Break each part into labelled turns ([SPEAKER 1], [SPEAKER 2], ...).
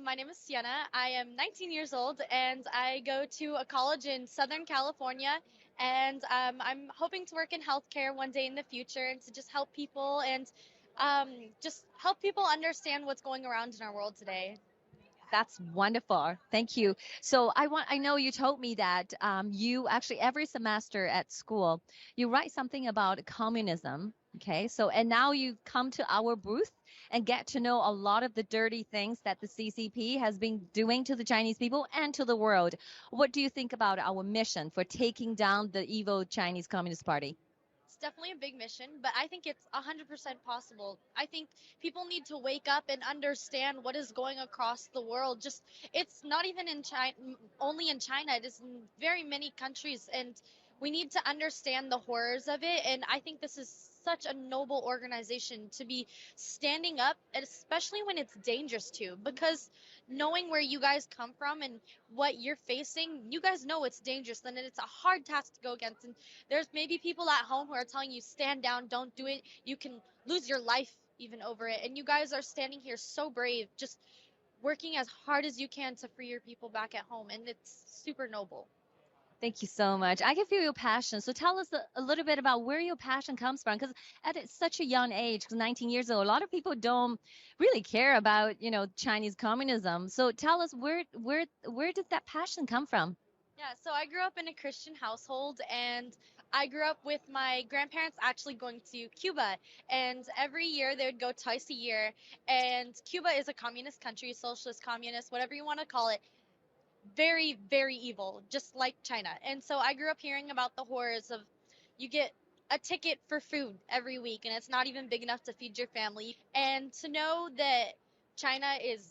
[SPEAKER 1] My name is Siena. I am 19 years old and I go to a college in Southern California. And I'm hoping to work in healthcare one day in the future and to just help people and just help people understand what's going around in our world today.
[SPEAKER 2] That's wonderful. Thank you. So I know you told me that you actually every semester at school, you write something about communism. Okay. So, and now you come to our booth and get to know a lot of the dirty things that the CCP has been doing to the Chinese people and to the world. What do you think about our mission for taking down the evil Chinese Communist Party?
[SPEAKER 1] It's definitely a big mission, but I think it's 100% possible. I think people need to wake up and understand what is going across the world. Just it's not even in China, only in China. It is in very many countries, and we need to understand the horrors of it. And I think this is such a noble organization to be standing up, and especially when it's dangerous too, because knowing where you guys come from and what you're facing, you guys know it's dangerous, and it's a hard task to go against. And there's maybe people at home who are telling you, stand down, don't do it. You can lose your life even over it. And you guys are standing here so brave, just working as hard as you can to free your people back at home. And it's super noble.
[SPEAKER 2] Thank you so much. I can feel your passion. So tell us a little bit about where your passion comes from. Because at such a young age, because 19 years old, a lot of people don't really care about, Chinese communism. So tell us where did that passion come from?
[SPEAKER 1] Yeah, so I grew up in a Christian household and I grew up with my grandparents actually going to Cuba. And every year they would go twice a year. And Cuba is a communist country, socialist, communist, whatever you want to call it. Very, very evil, just like China. And so I grew up hearing about the horrors of you get a ticket for food every week and it's not even big enough to feed your family. And to know that China is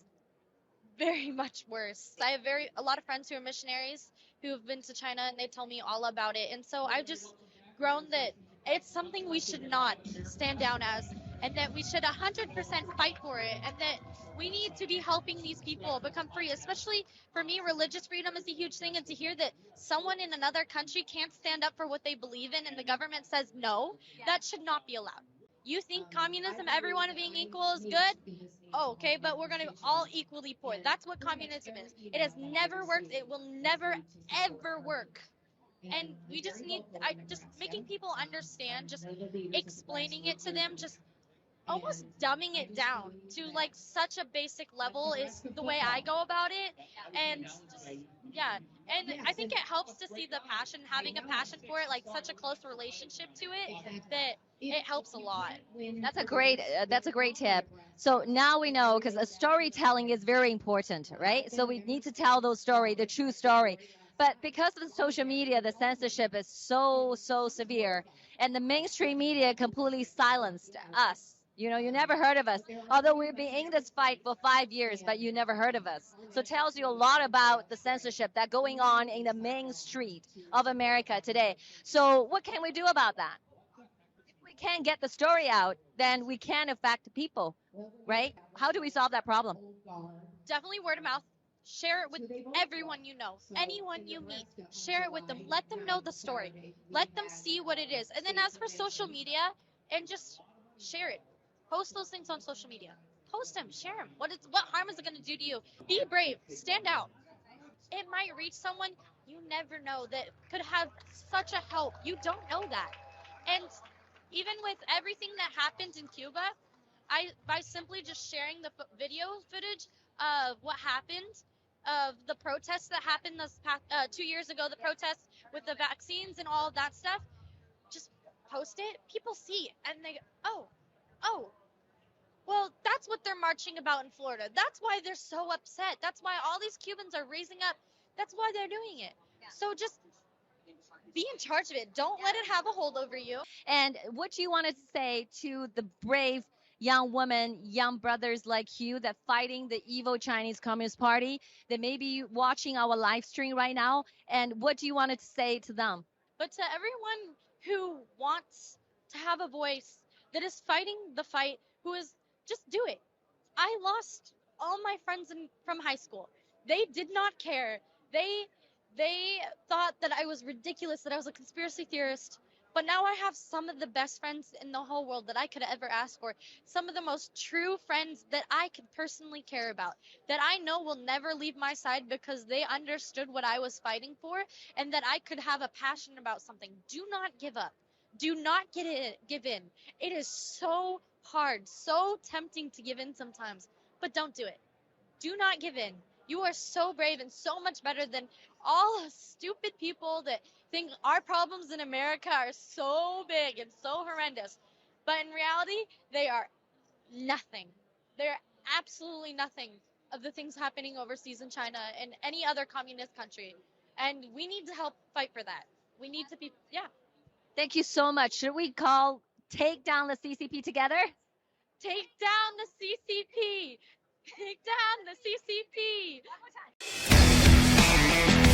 [SPEAKER 1] very much worse. I have a lot of friends who are missionaries who have been to China and they tell me all about it. And so I've just grown that it's something we should not stand down as and that we should 100% fight for it and that we need to be helping these people become free. Especially for me, religious freedom is a huge thing, and to hear that someone in another country can't stand up for what they believe in and the government says no, that should not be allowed. You think communism, everyone being equal is good? Oh, okay, but we're going to all equally poor. That's what communism is. It has never worked. It will never, ever work. And we just need, just making people understand, just explaining it to them, just almost dumbing it down to like such a basic level is the way I go about it. And just, yeah. And I think it helps to see the passion, having a passion for it, like such a close relationship to it, that it helps a lot.
[SPEAKER 2] That's a great tip. So now we know because storytelling is very important, right? So we need to tell those story, the true story. But because of the social media, the censorship is so severe, and the mainstream media completely silenced us. You never heard of us. Although we've been in this fight for 5 years, but you never heard of us. So it tells you a lot about the censorship that going on in the main street of America today. So what can we do about that? If we can't get the story out, then we can't affect people, right? How do we solve that problem?
[SPEAKER 1] Definitely word of mouth. Share it with everyone you know, anyone you meet. Share it with them. Let them know the story. Let them see what it is. And then as for social media, and just share it. Post those things on social media. Post them. Share them. What harm is it going to do to you? Be brave. Stand out. It might reach someone you never know that could have such a help. You don't know that. And even with everything that happened in Cuba, by simply just sharing the video footage of what happened, of the protests that happened this past 2 years ago, the protests with the vaccines and all of that stuff, just post it. People see and they go, oh, well, that's what they're marching about in Florida. That's why they're so upset. That's why all these Cubans are raising up. That's why they're doing it. So just be in charge of it. Don't let it have a hold over you.
[SPEAKER 2] And what do you want to say to the brave young women, young brothers like you that fighting the evil Chinese Communist Party that may be watching our live stream right now? And what do you want to say to them?
[SPEAKER 1] But to everyone who wants to have a voice, that is fighting the fight, who is just do it. I lost all my friends from high school. They did not care. They thought that I was ridiculous, that I was a conspiracy theorist. But now I have some of the best friends in the whole world that I could ever ask for. Some of the most true friends that I could personally care about, that I know will never leave my side because they understood what I was fighting for and that I could have a passion about something. Do not give up. Do not give in. It is so hard, so tempting to give in sometimes, but don't do it. Do not give in. You are so brave and so much better than all stupid people that think our problems in America are so big and so horrendous. But in reality, they are nothing. They're absolutely nothing of the things happening overseas in China and any other communist country. And we need to help fight for that. We need to be, yeah.
[SPEAKER 2] Thank you so much. Should we call Take Down the CCP together?
[SPEAKER 1] Take down the CCP. Take down the CCP.
[SPEAKER 2] One more time.